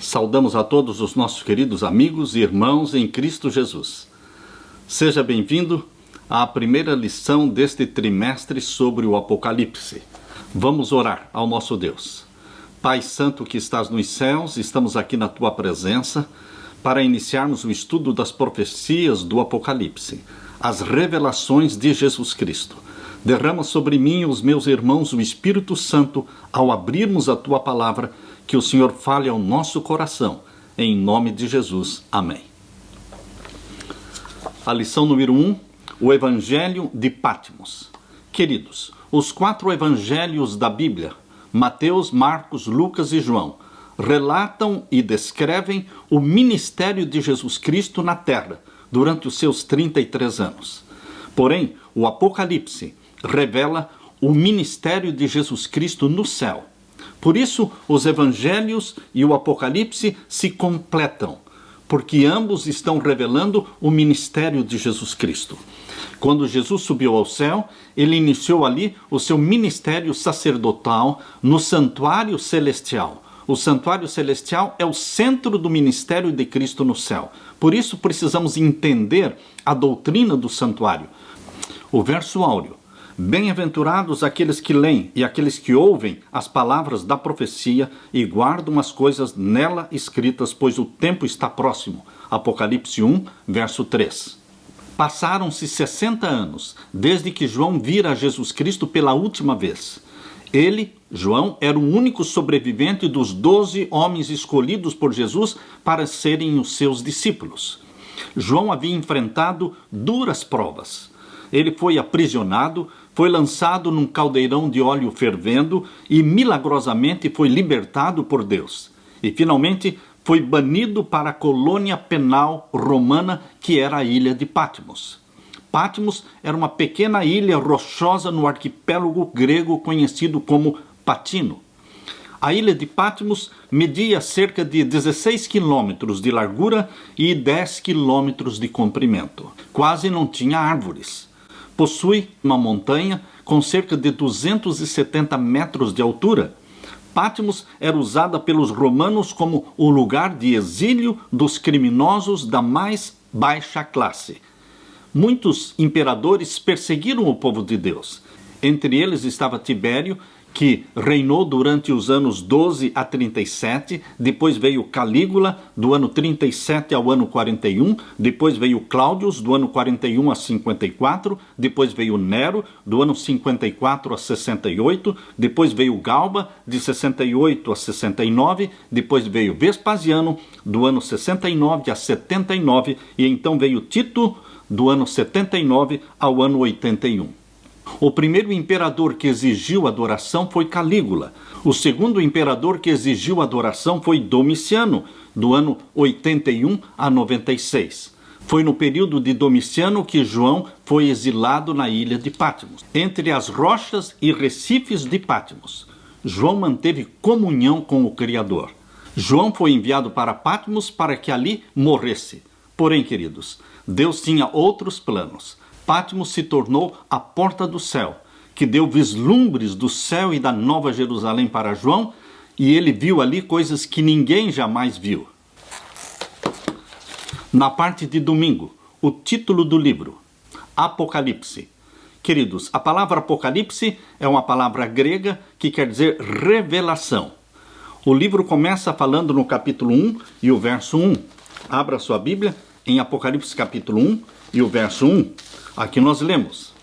Saudamos a todos os nossos queridos amigos e irmãos em Cristo Jesus. Seja bem-vindo à primeira lição deste trimestre sobre o Apocalipse. Vamos orar ao nosso Deus. Pai Santo que estás nos céus, estamos aqui na Tua presença para iniciarmos o estudo das profecias do Apocalipse, as revelações de Jesus Cristo. Derrama sobre mim e os meus irmãos o Espírito Santo ao abrirmos a Tua palavra, que o Senhor fale ao nosso coração, em nome de Jesus. Amém. A lição número 1, o Evangelho de Patmos. Queridos, os 4 evangelhos da Bíblia, Mateus, Marcos, Lucas e João, relatam e descrevem o ministério de Jesus Cristo na terra, durante os seus 33 anos. Porém, o Apocalipse revela o ministério de Jesus Cristo no céu. Por isso, os evangelhos e o Apocalipse se completam, porque ambos estão revelando o ministério de Jesus Cristo. Quando Jesus subiu ao céu, ele iniciou ali o seu ministério sacerdotal no santuário celestial. O santuário celestial é o centro do ministério de Cristo no céu. Por isso, precisamos entender a doutrina do santuário. O verso áureo. Bem-aventurados aqueles que leem e aqueles que ouvem as palavras da profecia e guardam as coisas nela escritas, pois o tempo está próximo. Apocalipse 1, verso 3. Passaram-se 60 anos, desde que João vira Jesus Cristo pela última vez. Ele, João, era o único sobrevivente dos 12 homens escolhidos por Jesus para serem os seus discípulos. João havia enfrentado duras provas. Ele foi aprisionado, foi lançado num caldeirão de óleo fervendo e milagrosamente foi libertado por Deus. E finalmente foi banido para a colônia penal romana, que era a ilha de Patmos. Patmos era uma pequena ilha rochosa no arquipélago grego conhecido como Patino. A ilha de Patmos media cerca de 16 quilômetros de largura e 10 quilômetros de comprimento. Quase não tinha árvores. Possui uma montanha com cerca de 270 metros de altura. Patmos era usada pelos romanos como o lugar de exílio dos criminosos da mais baixa classe. Muitos imperadores perseguiram o povo de Deus. Entre eles estava Tibério, que reinou durante os anos 12 a 37, depois veio Calígula, do ano 37 ao ano 41, depois veio Cláudio, do ano 41 a 54, depois veio Nero, do ano 54 a 68, depois veio Galba, de 68 a 69, depois veio Vespasiano, do ano 69 a 79, e então veio Tito, do ano 79 ao ano 81. O primeiro imperador que exigiu adoração foi Calígula. O segundo imperador que exigiu adoração foi Domiciano, do ano 81 a 96. Foi no período de Domiciano que João foi exilado na ilha de Patmos. Entre as rochas e recifes de Patmos, João manteve comunhão com o Criador. João foi enviado para Patmos para que ali morresse. Porém, queridos, Deus tinha outros planos. Patmos se tornou a porta do céu, que deu vislumbres do céu e da Nova Jerusalém para João, e ele viu ali coisas que ninguém jamais viu. Na parte de domingo, o título do livro, Apocalipse. Queridos, a palavra Apocalipse é uma palavra grega que quer dizer revelação. O livro começa falando no capítulo 1 e o verso 1. Abra sua Bíblia em Apocalipse capítulo 1 e o verso 1. Aqui nós lemos: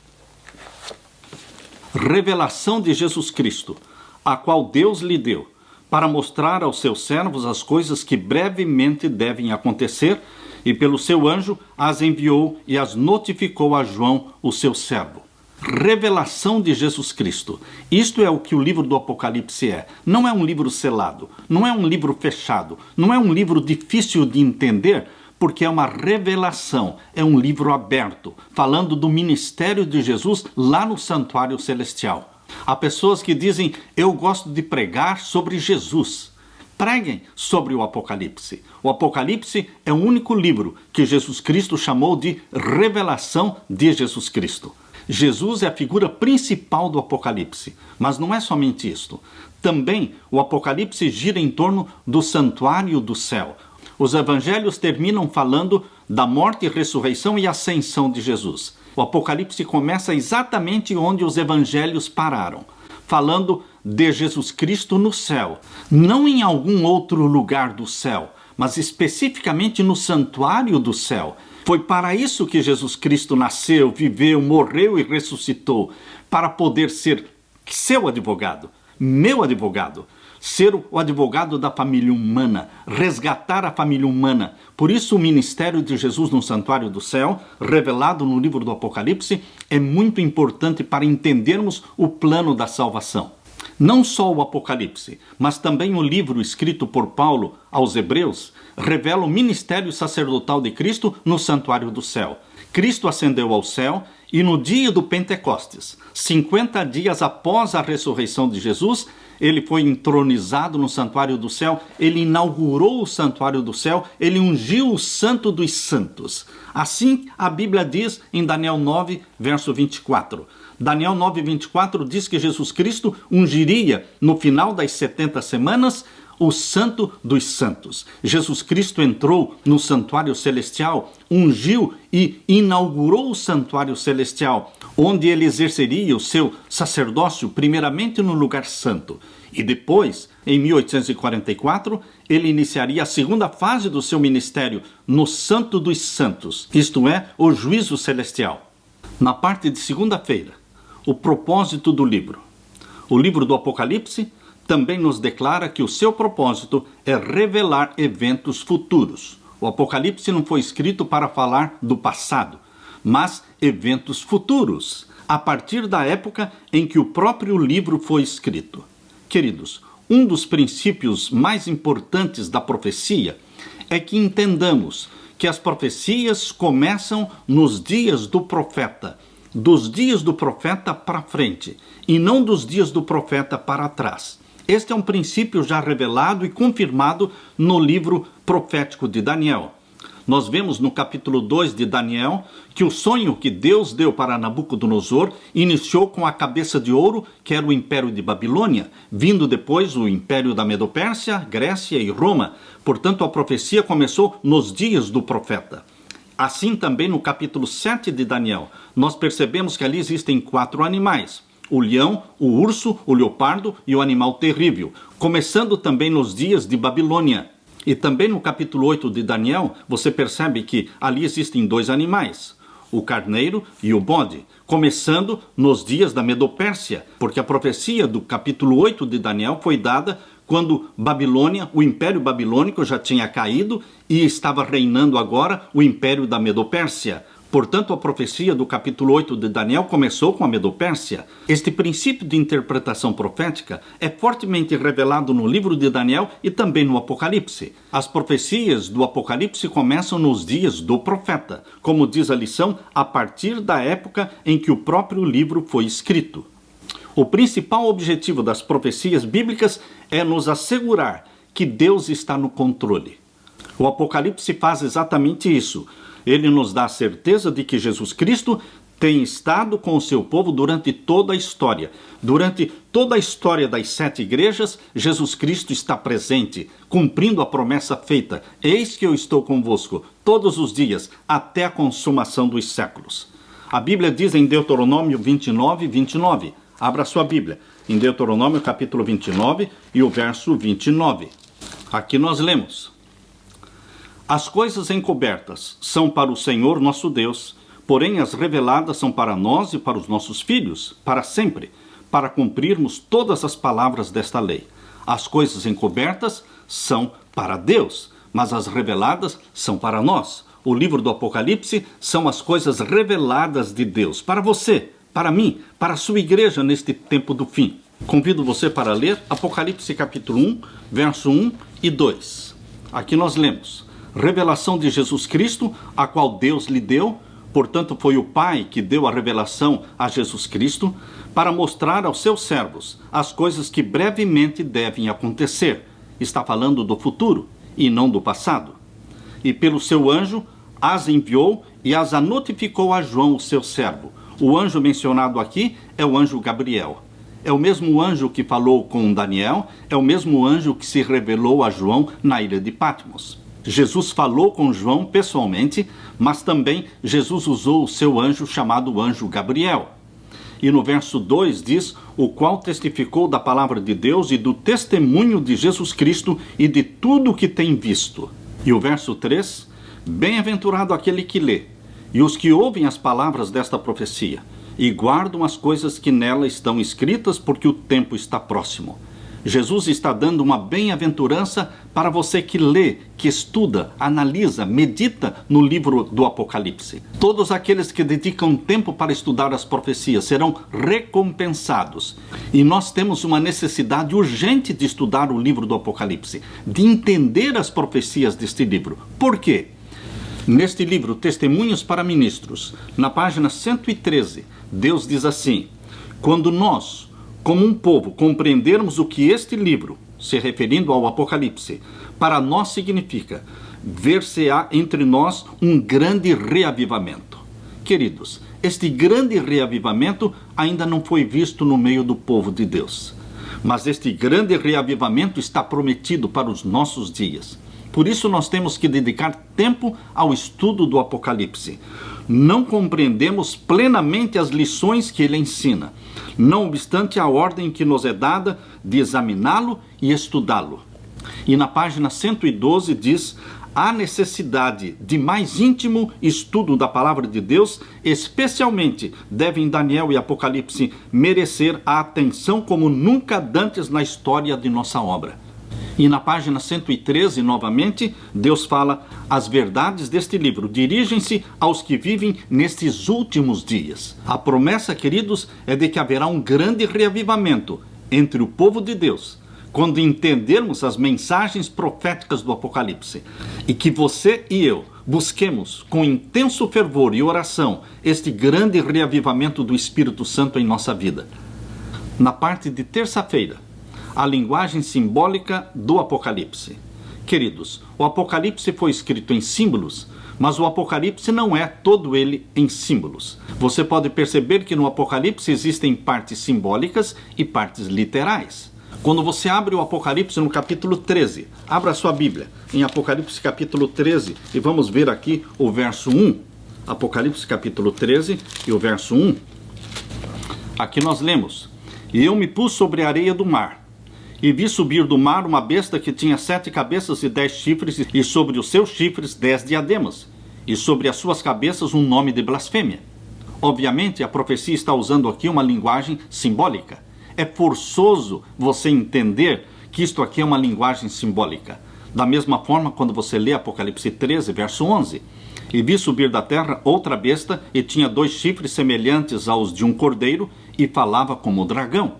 revelação de Jesus Cristo, a qual Deus lhe deu, para mostrar aos seus servos as coisas que brevemente devem acontecer, e pelo seu anjo as enviou e as notificou a João, o seu servo. Revelação de Jesus Cristo. Isto é o que o livro do Apocalipse é. Não é um livro selado, não é um livro fechado, não é um livro difícil de entender, porque é uma revelação, é um livro aberto, falando do ministério de Jesus lá no santuário celestial. Há pessoas que dizem, eu gosto de pregar sobre Jesus. Preguem sobre o Apocalipse. O Apocalipse é o único livro que Jesus Cristo chamou de revelação de Jesus Cristo. Jesus é a figura principal do Apocalipse, mas não é somente isto. Também o Apocalipse gira em torno do santuário do céu. Os evangelhos terminam falando da morte, ressurreição e ascensão de Jesus. O Apocalipse começa exatamente onde os evangelhos pararam, falando de Jesus Cristo no céu, não em algum outro lugar do céu, mas especificamente no santuário do céu. Foi para isso que Jesus Cristo nasceu, viveu, morreu e ressuscitou, para poder ser seu advogado, meu advogado, ser o advogado da família humana, resgatar a família humana. Por isso o ministério de Jesus no santuário do céu, revelado no livro do Apocalipse, é muito importante para entendermos o plano da salvação. Não só o Apocalipse, mas também o livro escrito por Paulo aos Hebreus, revela o ministério sacerdotal de Cristo no santuário do céu. Cristo ascendeu ao céu e no dia do Pentecostes, 50 dias após a ressurreição de Jesus, ele foi entronizado no santuário do céu, ele inaugurou o santuário do céu, ele ungiu o Santo dos Santos. Assim a Bíblia diz em Daniel 9, verso 24. Daniel 9, 24 diz que Jesus Cristo ungiria no final das 70 semanas o Santo dos Santos. Jesus Cristo entrou no santuário celestial, ungiu e inaugurou o santuário celestial, onde ele exerceria o seu sacerdócio primeiramente no lugar santo. E depois, em 1844, ele iniciaria a segunda fase do seu ministério no Santo dos Santos, isto é, o juízo celestial. Na parte de segunda-feira, o propósito do livro. O livro do Apocalipse também nos declara que o seu propósito é revelar eventos futuros. O Apocalipse não foi escrito para falar do passado, mas eventos futuros, a partir da época em que o próprio livro foi escrito. Queridos, um dos princípios mais importantes da profecia é que entendamos que as profecias começam nos dias do profeta, dos dias do profeta para frente, e não dos dias do profeta para trás. Este é um princípio já revelado e confirmado no livro profético de Daniel. Nós vemos no capítulo 2 de Daniel que o sonho que Deus deu para Nabucodonosor iniciou com a cabeça de ouro, que era o Império de Babilônia, vindo depois o Império da Medopérsia, Grécia e Roma. Portanto, a profecia começou nos dias do profeta. Assim também no capítulo 7 de Daniel, nós percebemos que ali existem 4 animais: o leão, o urso, o leopardo e o animal terrível, começando também nos dias de Babilônia. E também no capítulo 8 de Daniel, você percebe que ali existem 2 animais, o carneiro e o bode, começando nos dias da Medopérsia, porque a profecia do capítulo 8 de Daniel foi dada quando Babilônia, o Império Babilônico já tinha caído e estava reinando agora o Império da Medopérsia. Portanto, a profecia do capítulo 8 de Daniel começou com a Medopérsia. Este princípio de interpretação profética é fortemente revelado no livro de Daniel e também no Apocalipse. As profecias do Apocalipse começam nos dias do profeta, como diz a lição, a partir da época em que o próprio livro foi escrito. O principal objetivo das profecias bíblicas é nos assegurar que Deus está no controle. O Apocalipse faz exatamente isso. Ele nos dá a certeza de que Jesus Cristo tem estado com o seu povo durante toda a história. Durante toda a história das 7 igrejas, Jesus Cristo está presente, cumprindo a promessa feita: eis que eu estou convosco todos os dias, até a consumação dos séculos. A Bíblia diz em Deuteronômio 29, 29. Abra sua Bíblia, em Deuteronômio capítulo 29 e o verso 29. Aqui nós lemos: as coisas encobertas são para o Senhor nosso Deus, porém as reveladas são para nós e para os nossos filhos, para sempre, para cumprirmos todas as palavras desta lei. As coisas encobertas são para Deus, mas as reveladas são para nós. O livro do Apocalipse são as coisas reveladas de Deus, para você, para mim, para a sua igreja neste tempo do fim. Convido você para ler Apocalipse capítulo 1, verso 1 e 2. Aqui nós lemos: revelação de Jesus Cristo, a qual Deus lhe deu, portanto foi o Pai que deu a revelação a Jesus Cristo, para mostrar aos seus servos as coisas que brevemente devem acontecer. Está falando do futuro e não do passado. E pelo seu anjo as enviou e as notificou a João, o seu servo, O anjo mencionado aqui é o anjo Gabriel. É o mesmo anjo que falou com Daniel, é o mesmo anjo que se revelou a João na ilha de Patmos. Jesus falou com João pessoalmente, mas também Jesus usou o seu anjo chamado anjo Gabriel. E no verso 2 diz, o qual testificou da palavra de Deus e do testemunho de Jesus Cristo e de tudo o que tem visto. E o verso 3, bem-aventurado aquele que lê, e os que ouvem as palavras desta profecia, e guardam as coisas que nela estão escritas, porque o tempo está próximo. Jesus está dando uma bem-aventurança para você que lê, que estuda, analisa, medita no livro do Apocalipse. Todos aqueles que dedicam tempo para estudar as profecias serão recompensados. E nós temos uma necessidade urgente de estudar o livro do Apocalipse, de entender as profecias deste livro. Por quê? Neste livro, Testemunhos para Ministros, na página 113, Deus diz assim: quando nós, como um povo, compreendermos o que este livro, se referindo ao Apocalipse, para nós significa, ver-se-á entre nós um grande reavivamento. Queridos, este grande reavivamento ainda não foi visto no meio do povo de Deus. Mas este grande reavivamento está prometido para os nossos dias. Por isso nós temos que dedicar tempo ao estudo do Apocalipse. Não compreendemos plenamente as lições que ele ensina, não obstante a ordem que nos é dada de examiná-lo e estudá-lo. E na página 112 diz, há necessidade de mais íntimo estudo da palavra de Deus, especialmente devem Daniel e Apocalipse merecer a atenção como nunca dantes na história de nossa obra. E na página 113, novamente, Deus fala, as verdades deste livro dirigem-se aos que vivem nestes últimos dias. A promessa, queridos, é de que haverá um grande reavivamento entre o povo de Deus, quando entendermos as mensagens proféticas do Apocalipse, e que você e eu busquemos com intenso fervor e oração este grande reavivamento do Espírito Santo em nossa vida. Na parte de terça-feira, a linguagem simbólica do Apocalipse. Queridos, o Apocalipse foi escrito em símbolos, mas o Apocalipse não é todo ele em símbolos. Você pode perceber que no Apocalipse existem partes simbólicas e partes literais. Quando você abre o Apocalipse no capítulo 13, abra a sua Bíblia em Apocalipse capítulo 13 e vamos ver aqui o verso 1. Apocalipse capítulo 13 e o verso 1. Aqui nós lemos, e eu me pus sobre a areia do mar, e vi subir do mar uma besta que tinha 7 cabeças e 10 chifres, e sobre os seus chifres 10 diademas, e sobre as suas cabeças um nome de blasfêmia. Obviamente, a profecia está usando aqui uma linguagem simbólica. É forçoso você entender que isto aqui é uma linguagem simbólica. Da mesma forma, quando você lê Apocalipse 13, verso 11, e vi subir da terra outra besta, e tinha 2 chifres semelhantes aos de um cordeiro, e falava como o dragão.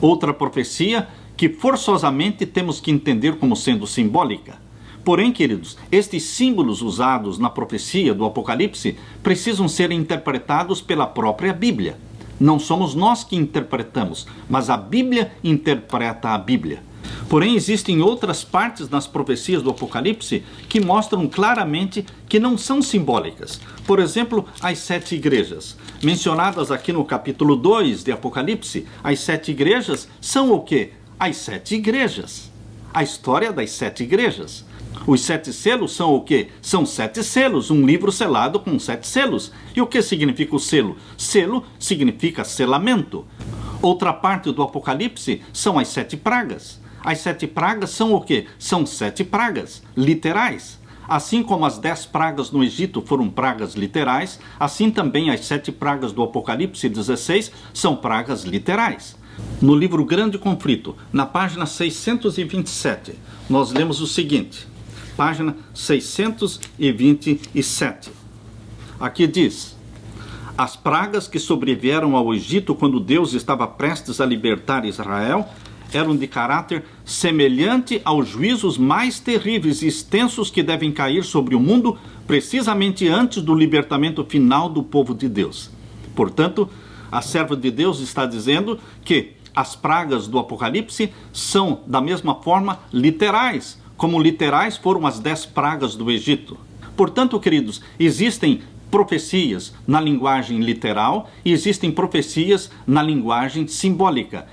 Outra profecia que forçosamente temos que entender como sendo simbólica. Porém, queridos, estes símbolos usados na profecia do Apocalipse precisam ser interpretados pela própria Bíblia. Não somos nós que interpretamos, mas a Bíblia interpreta a Bíblia. Porém, existem outras partes nas profecias do Apocalipse que mostram claramente que não são simbólicas. Por exemplo, as 7 igrejas. Mencionadas aqui no capítulo 2 de Apocalipse, as 7 igrejas são o quê? As 7 igrejas. A história das 7 igrejas. Os 7 selos são o quê? São 7 selos, um livro selado com 7 selos. E o que significa o selo? Selo significa selamento. Outra parte do Apocalipse são as 7 pragas. As 7 pragas são o quê? São 7 pragas literais. Assim como as 10 pragas no Egito foram pragas literais, assim também as 7 pragas do Apocalipse 16 são pragas literais. No livro Grande Conflito, na página 627, nós lemos o seguinte, página 627. Aqui diz, as pragas que sobrevieram ao Egito quando Deus estava prestes a libertar Israel eram de caráter semelhante aos juízos mais terríveis e extensos que devem cair sobre o mundo precisamente antes do libertamento final do povo de Deus. Portanto, a serva de Deus está dizendo que as pragas do Apocalipse são, da mesma forma, literais, como literais foram as 10 pragas do Egito. Portanto, queridos, existem profecias na linguagem literal e existem profecias na linguagem simbólica.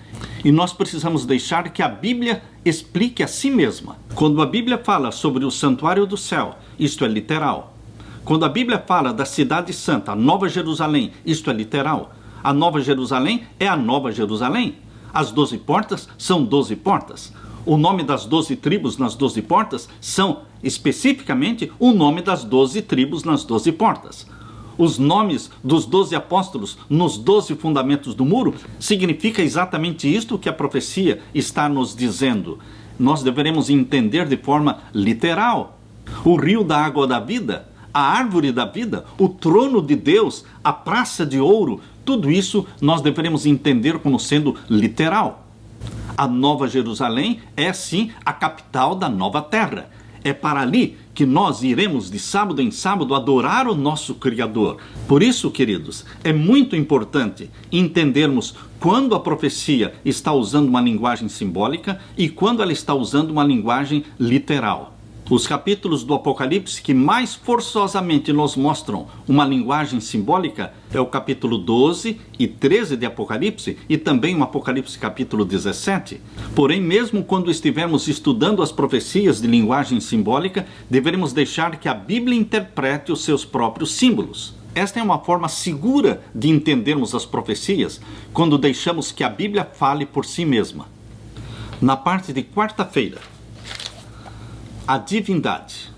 E nós precisamos deixar que a Bíblia explique a si mesma. Quando a Bíblia fala sobre o santuário do céu, isto é literal. Quando a Bíblia fala da cidade santa, a Nova Jerusalém, isto é literal. A Nova Jerusalém é a Nova Jerusalém. As 12 portas são 12 portas. O nome das 12 tribos nas 12 portas são especificamente o nome das 12 tribos nas 12 portas. Os nomes dos 12 apóstolos nos 12 fundamentos do muro significa exatamente isto que a profecia está nos dizendo. Nós deveremos entender de forma literal. O rio da água da vida, a árvore da vida, o trono de Deus, a praça de ouro, tudo isso nós deveremos entender como sendo literal. A Nova Jerusalém é sim a capital da nova terra. É para ali que nós iremos de sábado em sábado adorar o nosso Criador. Por isso, queridos, é muito importante entendermos quando a profecia está usando uma linguagem simbólica e quando ela está usando uma linguagem literal. Os capítulos do Apocalipse que mais forçosamente nos mostram uma linguagem simbólica é o capítulo 12 e 13 de Apocalipse e também o Apocalipse capítulo 17. Porém, mesmo quando estivermos estudando as profecias de linguagem simbólica, deveremos deixar que a Bíblia interprete os seus próprios símbolos. Esta é uma forma segura de entendermos as profecias quando deixamos que a Bíblia fale por si mesma. Na parte de quarta-feira, a divindade.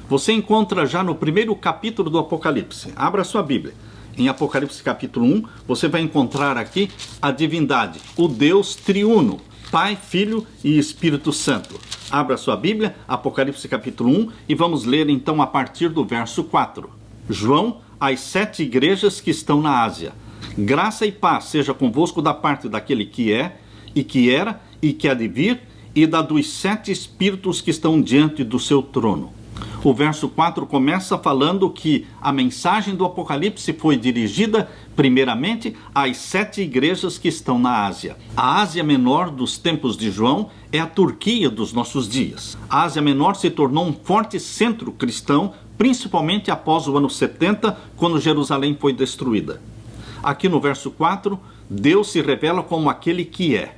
Você encontra já no primeiro capítulo do Apocalipse. Abra sua Bíblia. Em Apocalipse capítulo 1, você vai encontrar aqui a divindade, o Deus triuno, Pai, Filho e Espírito Santo. Abra sua Bíblia, Apocalipse capítulo 1, e vamos ler então a partir do verso 4. João, às 7 igrejas que estão na Ásia. Graça e paz seja convosco da parte daquele que é, e que era, e que há de vir, e da dos 7 espíritos que estão diante do seu trono. O verso 4 começa falando que a mensagem do Apocalipse foi dirigida primeiramente às 7 igrejas que estão na Ásia. A Ásia Menor dos tempos de João é a Turquia dos nossos dias. A Ásia Menor se tornou um forte centro cristão, principalmente após o ano 70, quando Jerusalém foi destruída. Aqui no verso 4, Deus se revela como aquele que é.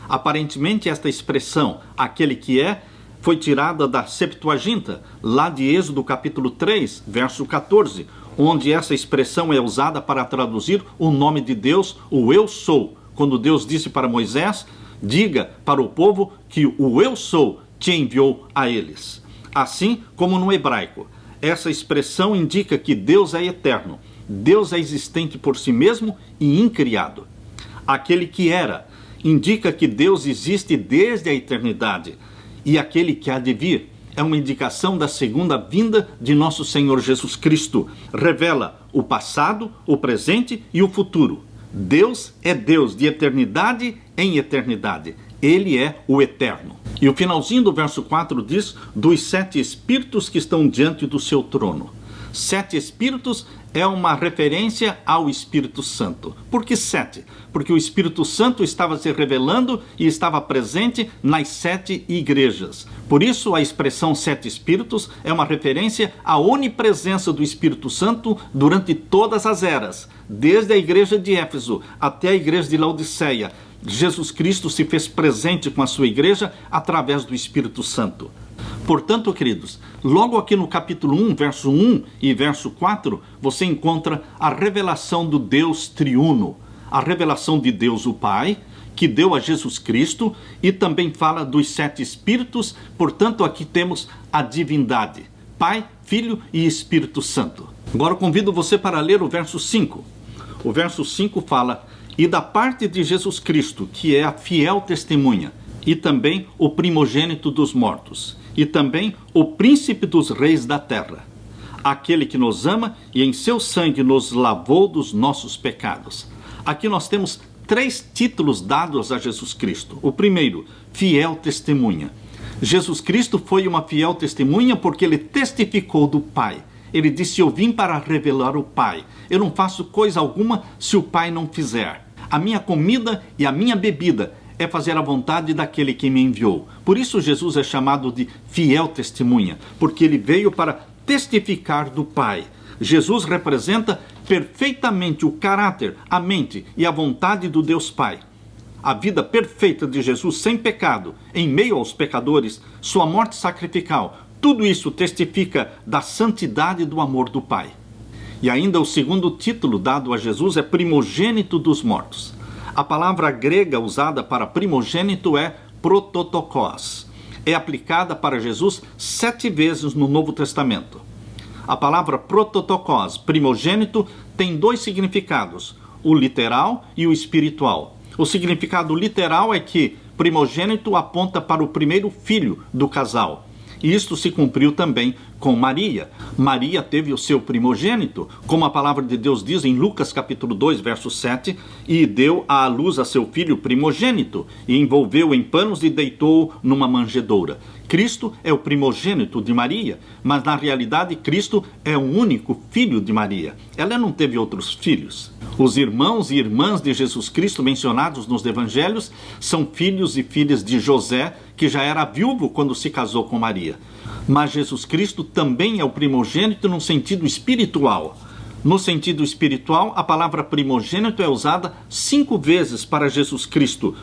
Aparentemente, esta expressão, aquele que é, foi tirada da Septuaginta, lá de Êxodo capítulo 3, verso 14, onde essa expressão é usada para traduzir o nome de Deus, o Eu Sou. Quando Deus disse para Moisés, diga para o povo que o Eu Sou te enviou a eles. Assim como no hebraico, essa expressão indica que Deus é eterno, Deus é existente por si mesmo e incriado. Aquele que era indica que Deus existe desde a eternidade, e aquele que há de vir é uma indicação da segunda vinda de nosso Senhor Jesus Cristo. Revela o passado, o presente e o futuro. Deus é Deus de eternidade em eternidade. Ele é o eterno. E o finalzinho do verso 4 diz, dos 7 espíritos que estão diante do seu trono. 7 espíritos é uma referência ao Espírito Santo. Por que 7? Porque o Espírito Santo estava se revelando e estava presente nas 7 igrejas. Por isso, a expressão 7 espíritos é uma referência à onipresença do Espírito Santo durante todas as eras. Desde a igreja de Éfeso até a igreja de Laodiceia, Jesus Cristo se fez presente com a sua igreja através do Espírito Santo. Portanto, queridos, logo aqui no capítulo 1, verso 1 e verso 4, você encontra a revelação do Deus triuno, a revelação de Deus o Pai, que deu a Jesus Cristo, e também fala dos 7 espíritos. Portanto, aqui temos a divindade, Pai, Filho e Espírito Santo. Agora eu convido você para ler o verso 5. O verso 5 fala, e da parte de Jesus Cristo, que é a fiel testemunha, e também o primogênito dos mortos, e também o príncipe dos reis da terra, aquele que nos ama e em seu sangue nos lavou dos nossos pecados. Aqui nós temos 3 títulos dados a Jesus Cristo. O primeiro, fiel testemunha. Jesus Cristo foi uma fiel testemunha porque ele testificou do Pai. Ele disse, eu vim para revelar o Pai. Eu não faço coisa alguma se o Pai não fizer. A minha comida e a minha bebida é fazer a vontade daquele que me enviou. Por isso Jesus é chamado de fiel testemunha, porque ele veio para testificar do Pai. Jesus representa perfeitamente o caráter, a mente e a vontade do Deus Pai. A vida perfeita de Jesus sem pecado, em meio aos pecadores, sua morte sacrificial, tudo isso testifica da santidade e do amor do Pai. E ainda o segundo título dado a Jesus é primogênito dos mortos. A palavra grega usada para primogênito é prototokos. É aplicada para Jesus 7 vezes no Novo Testamento. A palavra prototokos, primogênito, tem 2 significados, o literal e o espiritual. O significado literal é que primogênito aponta para o primeiro filho do casal. E isto se cumpriu também com Maria. Maria teve o seu primogênito, como a palavra de Deus diz em Lucas capítulo 2, verso 7, e deu à luz a seu filho primogênito, e envolveu em panos e deitou-o numa manjedoura. Cristo é o primogênito de Maria, mas na realidade Cristo é o único filho de Maria. Ela não teve outros filhos. Os irmãos e irmãs de Jesus Cristo mencionados nos evangelhos são filhos e filhas de José, que já era viúvo quando se casou com Maria. Mas Jesus Cristo também é o primogênito no sentido espiritual. No sentido espiritual, a palavra primogênito é usada 5 vezes para Jesus Cristo.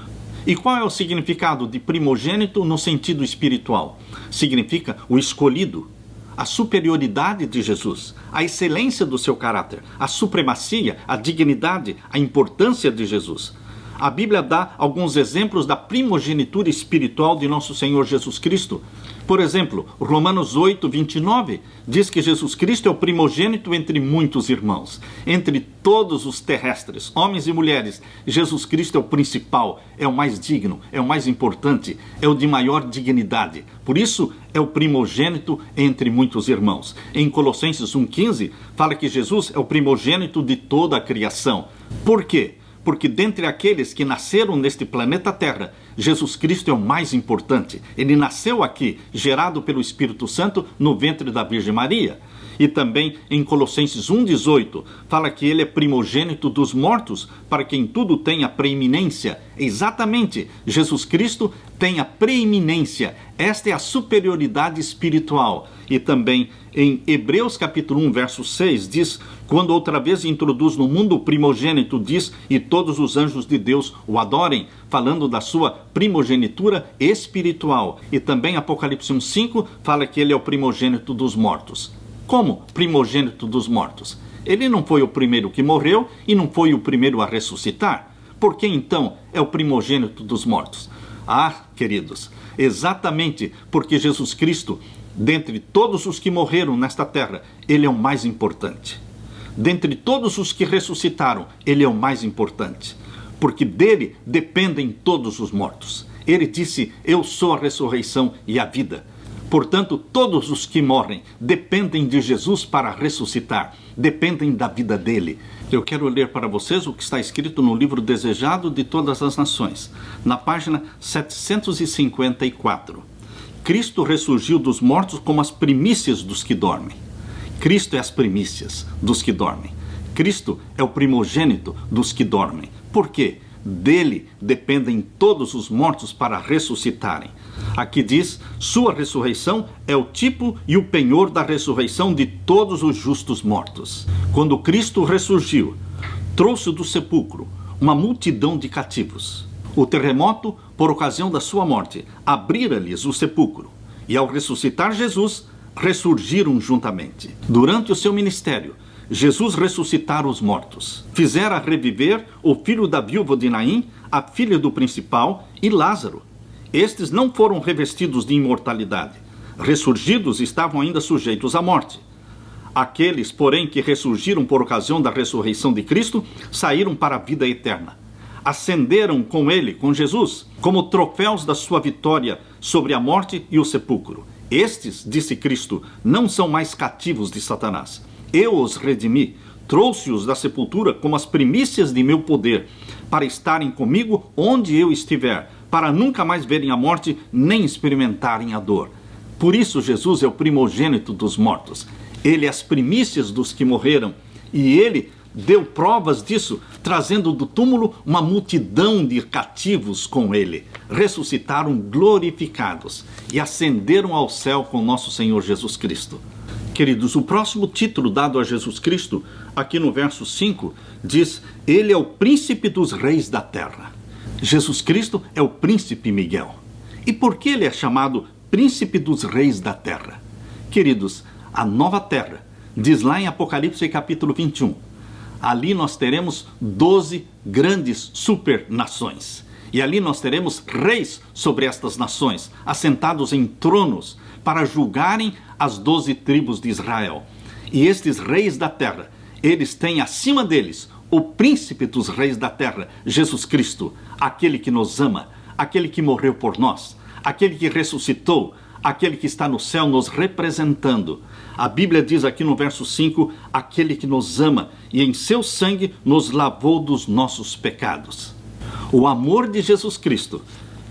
E qual é o significado de primogênito no sentido espiritual? Significa o escolhido, a superioridade de Jesus, a excelência do seu caráter, a supremacia, a dignidade, a importância de Jesus. A Bíblia dá alguns exemplos da primogenitura espiritual de nosso Senhor Jesus Cristo. Por exemplo, Romanos 8, 29 diz que Jesus Cristo é o primogênito entre muitos irmãos. Entre todos os terrestres, homens e mulheres, Jesus Cristo é o principal, é o mais digno, é o mais importante, é o de maior dignidade. Por isso, é o primogênito entre muitos irmãos. Em Colossenses 1,15, fala que Jesus é o primogênito de toda a criação. Por quê? Porque dentre aqueles que nasceram neste planeta Terra, Jesus Cristo é o mais importante. Ele nasceu aqui, gerado pelo Espírito Santo, no ventre da Virgem Maria. E também em Colossenses 1,18, fala que ele é primogênito dos mortos, para que em tudo tenha preeminência. Exatamente, Jesus Cristo tem a preeminência. Esta é a superioridade espiritual. E também em Hebreus capítulo 1, verso 6, diz: quando outra vez introduz no mundo o primogênito, diz, e todos os anjos de Deus o adorem, falando da sua primogenitura espiritual. E também Apocalipse 1,5 fala que ele é o primogênito dos mortos. Como primogênito dos mortos? Ele não foi o primeiro que morreu e não foi o primeiro a ressuscitar. Por que então é o primogênito dos mortos? Ah, queridos, exatamente porque Jesus Cristo, dentre todos os que morreram nesta terra, ele é o mais importante. Dentre todos os que ressuscitaram, ele é o mais importante, porque dele dependem todos os mortos. Ele disse: eu sou a ressurreição e a vida. Portanto, todos os que morrem dependem de Jesus para ressuscitar, dependem da vida dele. Eu quero ler para vocês o que está escrito no livro Desejado de Todas as Nações, na página 754. Cristo ressurgiu dos mortos como as primícias dos que dormem. Cristo é as primícias dos que dormem. Cristo é o primogênito dos que dormem. Por quê? Dele dependem todos os mortos para ressuscitarem. Aqui diz: sua ressurreição é o tipo e o penhor da ressurreição de todos os justos mortos. Quando Cristo ressurgiu, trouxe do sepulcro uma multidão de cativos. O terremoto, por ocasião da sua morte, abrira-lhes o sepulcro. E ao ressuscitar Jesus, ressurgiram juntamente. Durante o seu ministério, Jesus ressuscitara os mortos. Fizera reviver o filho da viúva de Naim, a filha do principal, e Lázaro. Estes não foram revestidos de imortalidade. Ressurgidos estavam ainda sujeitos à morte. Aqueles, porém, que ressurgiram por ocasião da ressurreição de Cristo, saíram para a vida eterna. Ascenderam com ele, com Jesus, como troféus da sua vitória sobre a morte e o sepulcro. Estes, disse Cristo, não são mais cativos de Satanás. Eu os redimi, trouxe-os da sepultura como as primícias de meu poder, para estarem comigo onde eu estiver, para nunca mais verem a morte, nem experimentarem a dor. Por isso Jesus é o primogênito dos mortos. Ele é as primícias dos que morreram, e ele deu provas disso, trazendo do túmulo uma multidão de cativos com ele. Ressuscitaram glorificados e ascenderam ao céu com nosso Senhor Jesus Cristo. Queridos, o próximo título dado a Jesus Cristo, aqui no verso 5, diz: Ele é o príncipe dos reis da terra. Jesus Cristo é o príncipe Miguel. E por que ele é chamado príncipe dos reis da terra? Queridos, a nova terra, diz lá em Apocalipse capítulo 21, ali nós teremos 12 grandes supernações. E ali nós teremos reis sobre estas nações, assentados em tronos, para julgarem as 12 tribos de Israel. E estes reis da terra, eles têm acima deles o príncipe dos reis da terra, Jesus Cristo, aquele que nos ama, aquele que morreu por nós, aquele que ressuscitou, aquele que está no céu nos representando. A Bíblia diz aqui no verso 5, aquele que nos ama e em seu sangue nos lavou dos nossos pecados. O amor de Jesus Cristo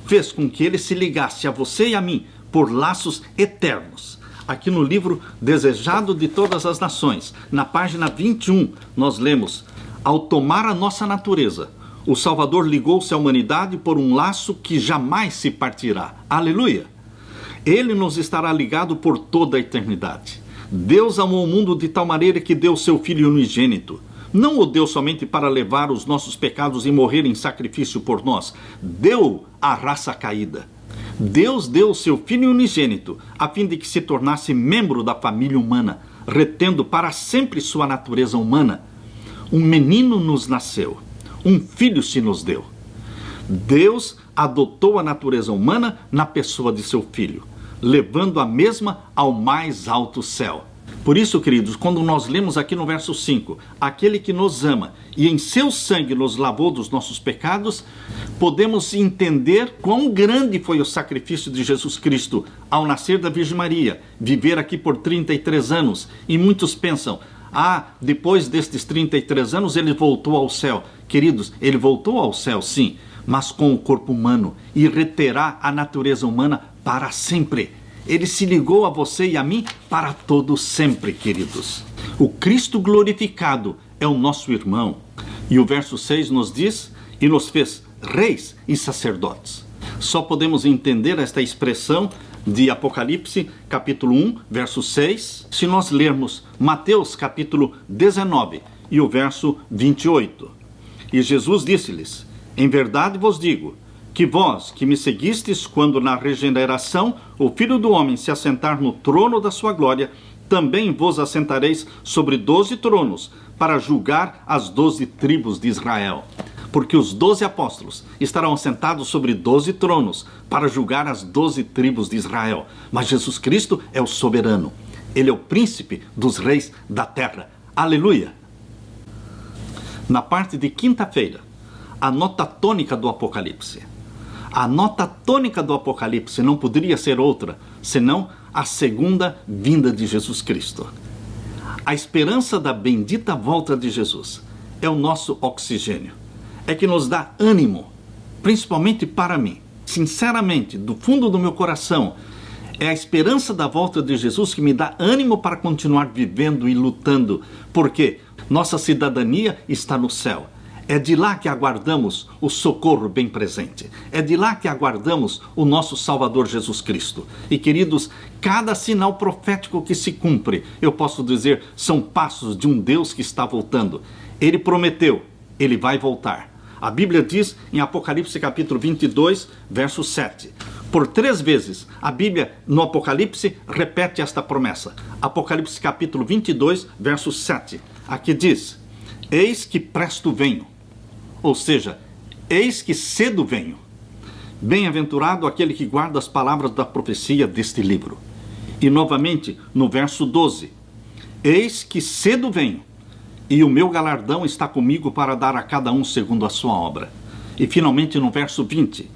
fez com que ele se ligasse a você e a mim por laços eternos. Aqui no livro Desejado de Todas as Nações, na página 21, nós lemos: ao tomar a nossa natureza, o Salvador ligou-se à humanidade por um laço que jamais se partirá. Aleluia! Ele nos estará ligado por toda a eternidade. Deus amou o mundo de tal maneira que deu seu Filho unigênito. Não o deu somente para levar os nossos pecados e morrer em sacrifício por nós. Deu a raça caída. Deus deu o seu Filho unigênito a fim de que se tornasse membro da família humana, retendo para sempre sua natureza humana. Um menino nos nasceu, um filho se nos deu. Deus adotou a natureza humana na pessoa de seu Filho, levando a mesma ao mais alto céu. Por isso, queridos, quando nós lemos aqui no verso 5, aquele que nos ama e em seu sangue nos lavou dos nossos pecados, podemos entender quão grande foi o sacrifício de Jesus Cristo ao nascer da Virgem Maria, viver aqui por 33 anos. E muitos pensam: depois destes 33 anos ele voltou ao céu. Queridos, ele voltou ao céu sim, mas com o corpo humano, e reterá a natureza humana para sempre. Ele se ligou a você e a mim para todo sempre, queridos. O Cristo glorificado é o nosso irmão. E o verso 6 nos diz: e nos fez reis e sacerdotes. Só podemos entender esta expressão de Apocalipse, capítulo 1, verso 6, se nós lermos Mateus, capítulo 19, e o verso 28. E Jesus disse-lhes: em verdade vos digo, que vós que me seguistes quando na regeneração o Filho do Homem se assentar no trono da sua glória, também vos assentareis sobre 12 tronos, para julgar as 12 tribos de Israel. Porque os 12 apóstolos estarão assentados sobre 12 tronos, para julgar as 12 tribos de Israel. Mas Jesus Cristo é o soberano. Ele é o príncipe dos reis da terra. Aleluia! Na parte de quinta-feira, a nota tônica do Apocalipse. A nota tônica do Apocalipse não poderia ser outra, senão a segunda vinda de Jesus Cristo. A esperança da bendita volta de Jesus é o nosso oxigênio. É que nos dá ânimo, principalmente para mim. Sinceramente, do fundo do meu coração, é a esperança da volta de Jesus que me dá ânimo para continuar vivendo e lutando, porque nossa cidadania está no céu. É de lá que aguardamos o socorro bem presente. É de lá que aguardamos o nosso Salvador Jesus Cristo. E, queridos, cada sinal profético que se cumpre, eu posso dizer, são passos de um Deus que está voltando. Ele prometeu, ele vai voltar. A Bíblia diz em Apocalipse capítulo 22, verso 7. Por 3 vezes, a Bíblia no Apocalipse repete esta promessa. Apocalipse capítulo 22, verso 7. Aqui diz: eis que presto venho. Ou seja, eis que cedo venho. Bem-aventurado aquele que guarda as palavras da profecia deste livro. E novamente, no verso 12. Eis que cedo venho, e o meu galardão está comigo para dar a cada um segundo a sua obra. E finalmente no verso 20.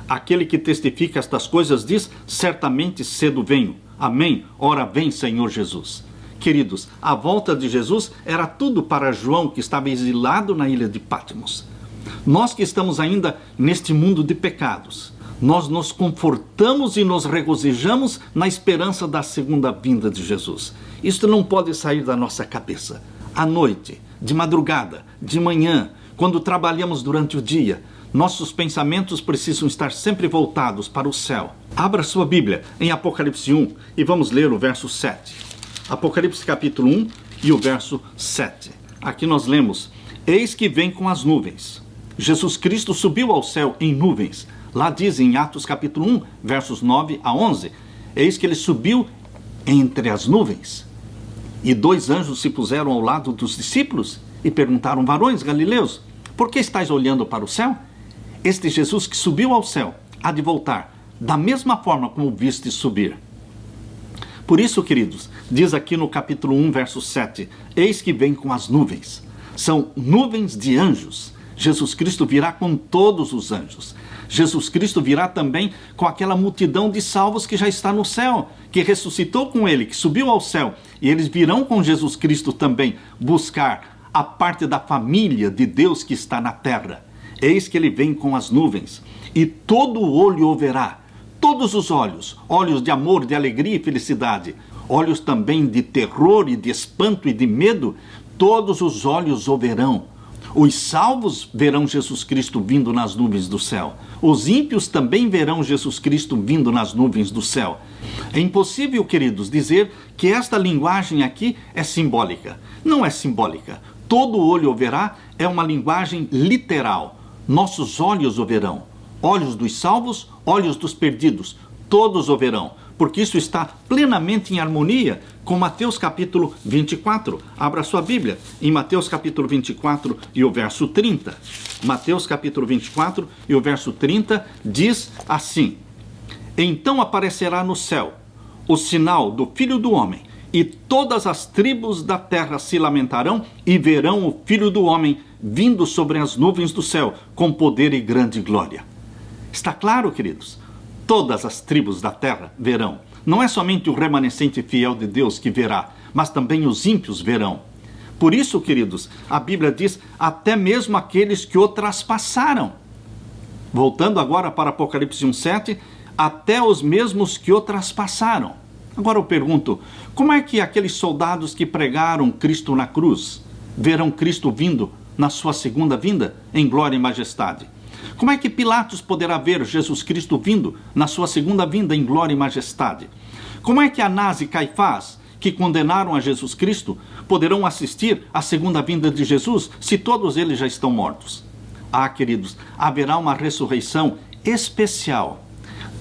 Aquele que testifica estas coisas diz: certamente cedo venho. Amém. Ora vem, Senhor Jesus. Queridos, a volta de Jesus era tudo para João, que estava exilado na ilha de Patmos. Nós que estamos ainda neste mundo de pecados, nós nos confortamos e nos regozijamos na esperança da segunda vinda de Jesus. Isto não pode sair da nossa cabeça. À noite, de madrugada, de manhã, quando trabalhamos durante o dia, nossos pensamentos precisam estar sempre voltados para o céu. Abra sua Bíblia em Apocalipse 1 e vamos ler o verso 7. Apocalipse capítulo 1 e o verso 7. Aqui nós lemos: eis que vem com as nuvens. Jesus Cristo subiu ao céu em nuvens. Lá diz em Atos capítulo 1, versos 9 a 11, eis que ele subiu entre as nuvens. E 2 anjos se puseram ao lado dos discípulos e perguntaram: varões galileus, por que estáis olhando para o céu? Este Jesus que subiu ao céu há de voltar, da mesma forma como viste subir. Por isso, queridos, diz aqui no capítulo 1, verso 7, eis que vem com as nuvens. São nuvens de anjos. Jesus Cristo virá com todos os anjos. Jesus Cristo virá também com aquela multidão de salvos que já está no céu, que ressuscitou com ele, que subiu ao céu. E eles virão com Jesus Cristo também buscar a parte da família de Deus que está na terra. Eis que ele vem com as nuvens, e todo olho o verá. Todos os olhos, olhos de amor, de alegria e felicidade, olhos também de terror e de espanto e de medo, todos os olhos o verão. Os salvos verão Jesus Cristo vindo nas nuvens do céu. Os ímpios também verão Jesus Cristo vindo nas nuvens do céu. É impossível, queridos, dizer que esta linguagem aqui é simbólica. Não é simbólica. Todo olho o verá é uma linguagem literal. Nossos olhos o verão. Olhos dos salvos, olhos dos perdidos, todos o verão, porque isso está plenamente em harmonia com Mateus capítulo 24. Abra sua Bíblia em Mateus capítulo 24 e o verso 30. Mateus capítulo 24 e o verso 30 diz assim: então aparecerá no céu o sinal do Filho do Homem, e todas as tribos da terra se lamentarão e verão o Filho do Homem vindo sobre as nuvens do céu com poder e grande glória. Está claro, queridos? Todas as tribos da terra verão. Não é somente o remanescente fiel de Deus que verá, mas também os ímpios verão. Por isso, queridos, a Bíblia diz, até mesmo aqueles que o traspassaram. Voltando agora para Apocalipse 1:7, até os mesmos que o traspassaram. Agora eu pergunto, como é que aqueles soldados que pregaram Cristo na cruz verão Cristo vindo na sua segunda vinda em glória e majestade? Como é que Pilatos poderá ver Jesus Cristo vindo na sua segunda vinda em glória e majestade? Como é que Anás e Caifás, que condenaram a Jesus Cristo, poderão assistir à segunda vinda de Jesus, se todos eles já estão mortos? Ah, queridos, haverá uma ressurreição especial,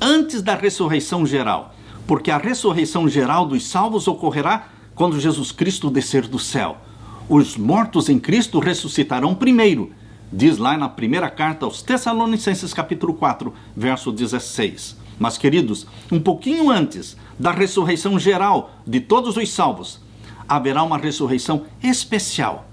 antes da ressurreição geral, porque a ressurreição geral dos salvos ocorrerá quando Jesus Cristo descer do céu. Os mortos em Cristo ressuscitarão primeiro, diz lá na primeira carta aos Tessalonicenses capítulo 4, verso 16. Mas, queridos, um pouquinho antes da ressurreição geral de todos os salvos, haverá uma ressurreição especial,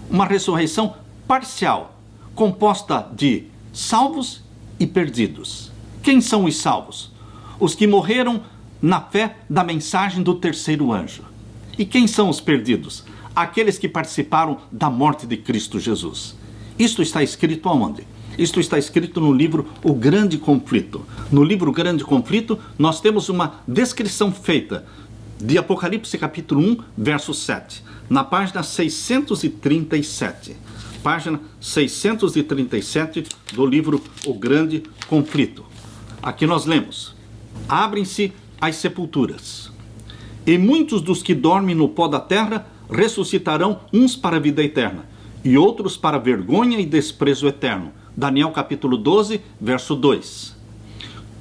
uma ressurreição parcial, composta de salvos e perdidos. Quem são os salvos? Os que morreram na fé da mensagem do terceiro anjo. E quem são os perdidos? Aqueles que participaram da morte de Cristo Jesus. Isto está escrito aonde? Isto está escrito no livro O Grande Conflito. No livro O Grande Conflito, nós temos uma descrição feita de Apocalipse capítulo 1, verso 7, na página 637. Página 637 do livro O Grande Conflito. Aqui nós lemos: abrem-se as sepulturas, e muitos dos que dormem no pó da terra ressuscitarão, uns para a vida eterna, e outros para vergonha e desprezo eterno. Daniel capítulo 12, verso 2.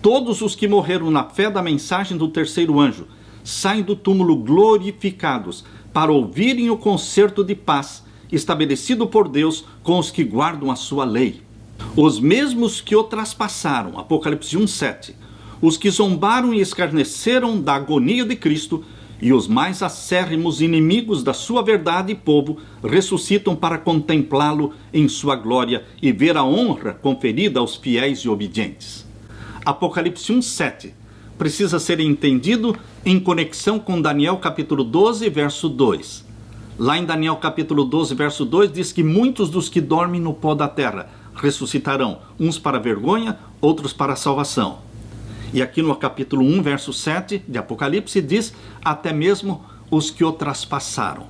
Todos os que morreram na fé da mensagem do terceiro anjo saem do túmulo glorificados para ouvirem o concerto de paz estabelecido por Deus com os que guardam a sua lei. Os mesmos que o traspassaram, Apocalipse 1:7, os que zombaram e escarneceram da agonia de Cristo, e os mais acérrimos inimigos da sua verdade e povo ressuscitam para contemplá-lo em sua glória e ver a honra conferida aos fiéis e obedientes. Apocalipse 1:7 precisa ser entendido em conexão com Daniel capítulo 12, verso 2. Lá em Daniel capítulo 12, verso 2, diz que muitos dos que dormem no pó da terra ressuscitarão, uns para vergonha, outros para a salvação. E aqui no capítulo 1, verso 7 de Apocalipse diz, até mesmo os que o traspassaram.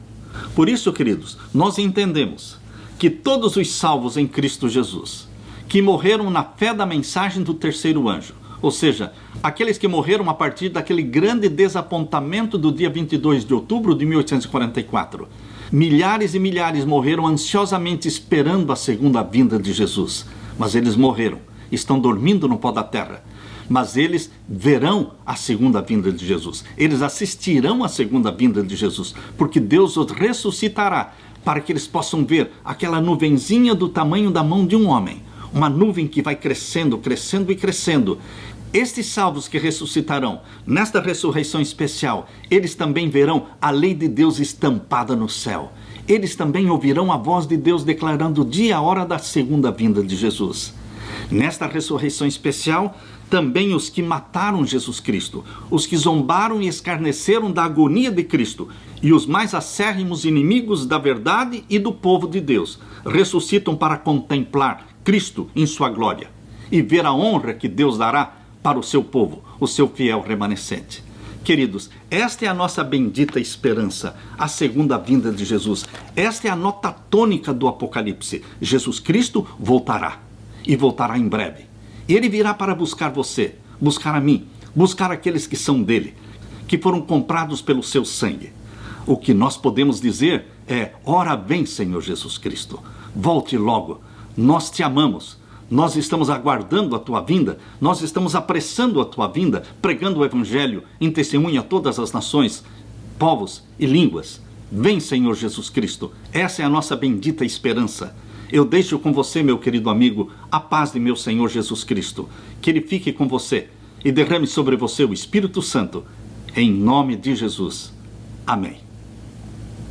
Por isso, queridos, nós entendemos que todos os salvos em Cristo Jesus, que morreram na fé da mensagem do terceiro anjo, Ou seja, aqueles que morreram a partir daquele grande desapontamento do dia 22 de outubro de 1844. Milhares e milhares morreram ansiosamente esperando a segunda vinda de Jesus. Mas eles morreram, estão dormindo no pó da terra. Mas eles verão a segunda vinda de Jesus. Eles assistirão à segunda vinda de Jesus, porque Deus os ressuscitará para que eles possam ver aquela nuvenzinha do tamanho da mão de um homem. Uma nuvem que vai crescendo, crescendo e crescendo. Estes salvos que ressuscitarão, nesta ressurreição especial, eles também verão a lei de Deus estampada no céu. Eles também ouvirão a voz de Deus declarando o dia e a hora da segunda vinda de Jesus. Nesta ressurreição especial, também os que mataram Jesus Cristo, os que zombaram e escarneceram da agonia de Cristo, e os mais acérrimos inimigos da verdade e do povo de Deus, ressuscitam para contemplar Cristo em sua glória e ver a honra que Deus dará para o seu povo, o seu fiel remanescente. Queridos, esta é a nossa bendita esperança, a segunda vinda de Jesus. Esta é a nota tônica do Apocalipse. Jesus Cristo voltará, e voltará em breve. Ele virá para buscar você, buscar a mim, buscar aqueles que são dele, que foram comprados pelo seu sangue. O que nós podemos dizer é: ora vem, Senhor Jesus Cristo, volte logo, nós te amamos. Nós estamos aguardando a tua vinda, nós estamos apressando a tua vinda, pregando o Evangelho em testemunho a todas as nações, povos e línguas. Vem, Senhor Jesus Cristo, essa é a nossa bendita esperança. Eu deixo com você, meu querido amigo, a paz de meu Senhor Jesus Cristo. Que Ele fique com você e derrame sobre você o Espírito Santo. Em nome de Jesus. Amém.